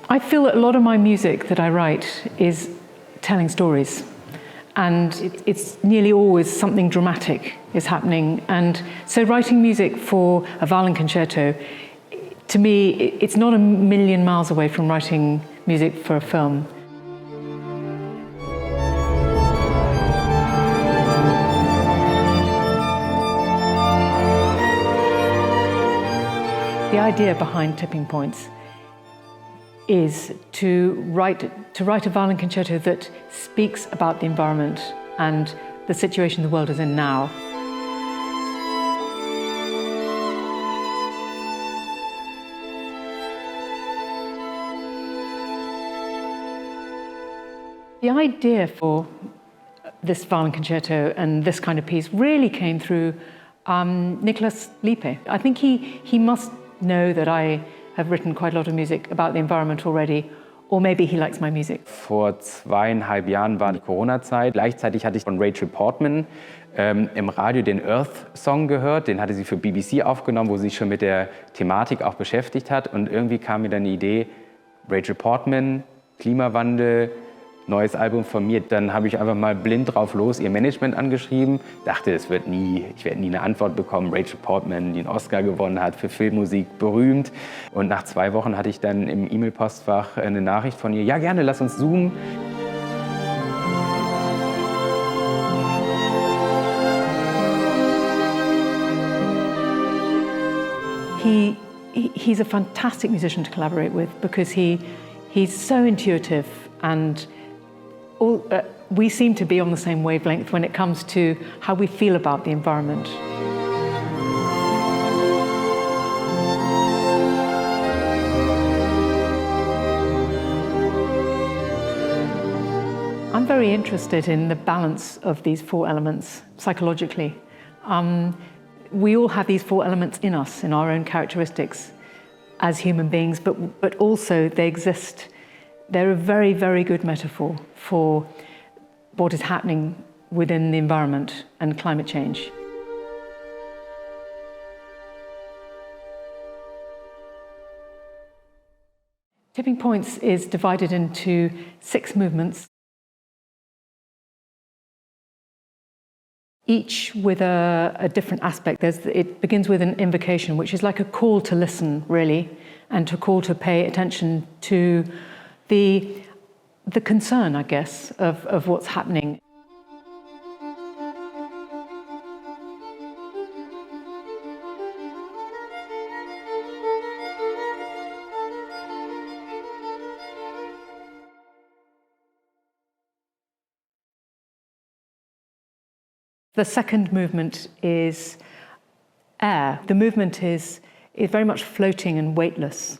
I feel that a lot of my music that I write is telling stories. And it's nearly always something dramatic is happening. And so writing music for a violin concerto, to me, it's not a million miles away from writing music for a film. The idea behind Tipping Points is to write a violin concerto that speaks about the environment and the situation the world is in now. The idea for this violin concerto and this kind of piece really came through Niklas Liepe. I think he must know that I have written quite a lot of music about the environment already, or maybe he likes my music. Vor 2,5 Jahren war die Corona-Zeit. Gleichzeitig hatte ich von Rachel Portman im Radio den Earth-Song gehört. Den hatte sie für BBC aufgenommen, wo sie sich schon mit der Thematik auch beschäftigt hat. Und irgendwie kam mir dann die Idee, Rachel Portman, Klimawandel, neues Album von mir. Dann habe ich einfach mal blind drauf los ihr Management angeschrieben. Dachte, ich werde nie eine Antwort bekommen. Rachel Portman, die einen Oscar gewonnen hat für Filmmusik, berühmt. Und nach 2 Wochen hatte ich dann im E-Mail-Postfach eine Nachricht von ihr. Ja, gerne, lass uns zoomen. He's a fantastic musician to collaborate with because he's so intuitive and we seem to be on the same wavelength when it comes to how we feel about the environment. I'm very interested in the balance of these 4 elements psychologically. We all have these 4 elements in us, in our own characteristics as human beings, but also they exist. They're a very, very good metaphor for what is happening within the environment and climate change. Tipping Points is divided into 6 movements, each with a different aspect. It begins with an invocation, which is like a call to listen, really, and to call to pay attention to the concern, I guess, of what's happening. The second movement is air. The movement is very much floating and weightless.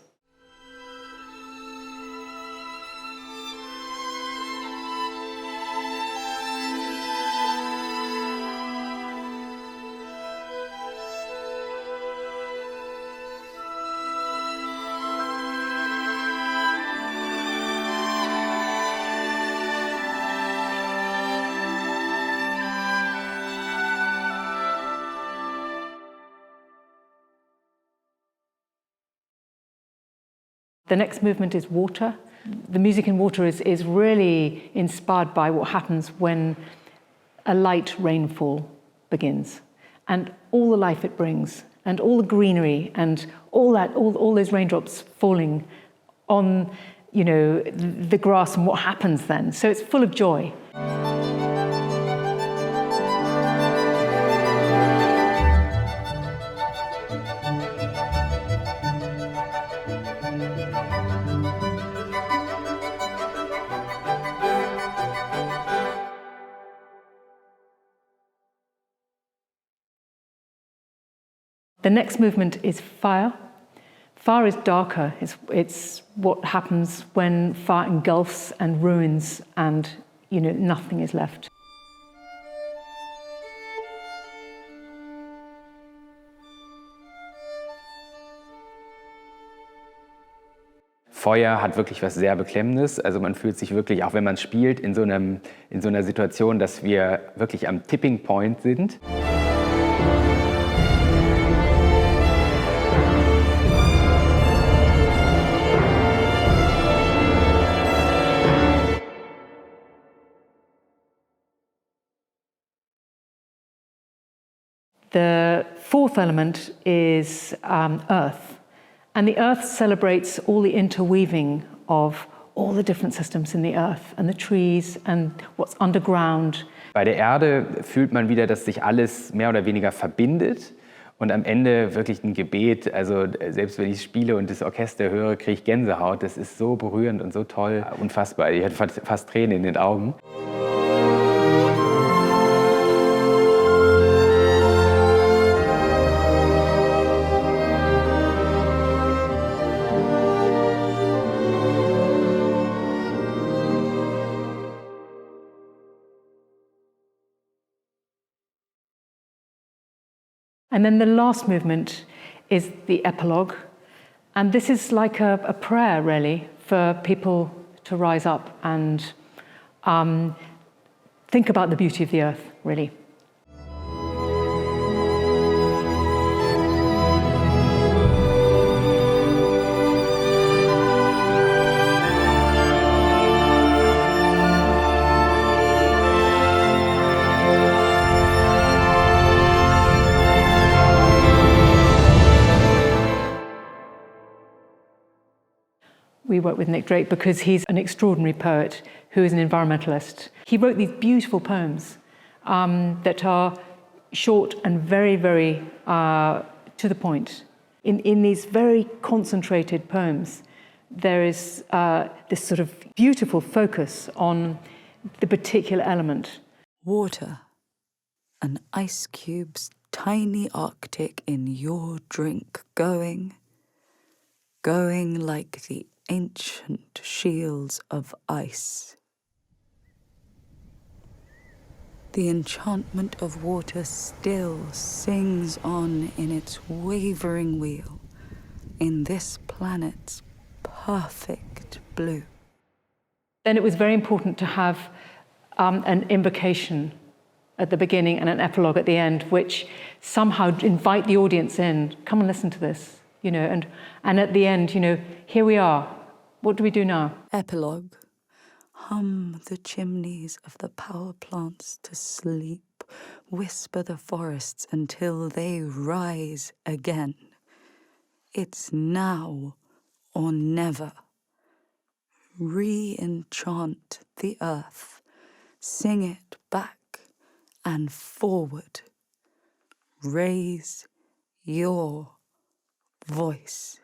The next movement is water. The music in water is really inspired by what happens when a light rainfall begins, and all the life it brings, and all the greenery, and all those raindrops falling on, the grass and what happens then. So it's full of joy. The next movement is fire. Fire is darker. It's what happens when fire engulfs and ruins and, nothing is left. Feuer hat wirklich was sehr Beklemmendes. Also man fühlt sich wirklich, auch wenn man spielt, in so einer Situation, dass wir wirklich am Tipping Point sind. The fourth element is earth. And the earth celebrates all the interweaving of all the different systems in the earth and the trees and what's underground. Bei der Erde fühlt man wieder, dass sich alles mehr oder weniger verbindet und am Ende wirklich ein Gebet. Also selbst wenn ich spiele und das Orchester höre, kriege ich Gänsehaut. Das ist so berührend und so toll, unfassbar. Ich hatte fast Tränen in den Augen. And then the last movement is the epilogue. And this is like a prayer, really, for people to rise up and think about the beauty of the earth, really. We work with Nick Drake because he's an extraordinary poet who is an environmentalist. He wrote these beautiful poems that are short and very, very to the point. In these very concentrated poems, there is this sort of beautiful focus on the particular element. Water, an ice cube's tiny arctic in your drink, going like the ancient shields of ice. The enchantment of water still sings on in its wavering wheel, in this planet's perfect blue. Then it was very important to have an invocation at the beginning and an epilogue at the end, which somehow invite the audience in. Come and listen to this, you know, and at the end, you know, here we are. What do we do now? Epilogue. Hum the chimneys of the power plants to sleep. Whisper the forests until they rise again. It's now or never. Re-enchant the earth. Sing it back and forward. Raise your voice.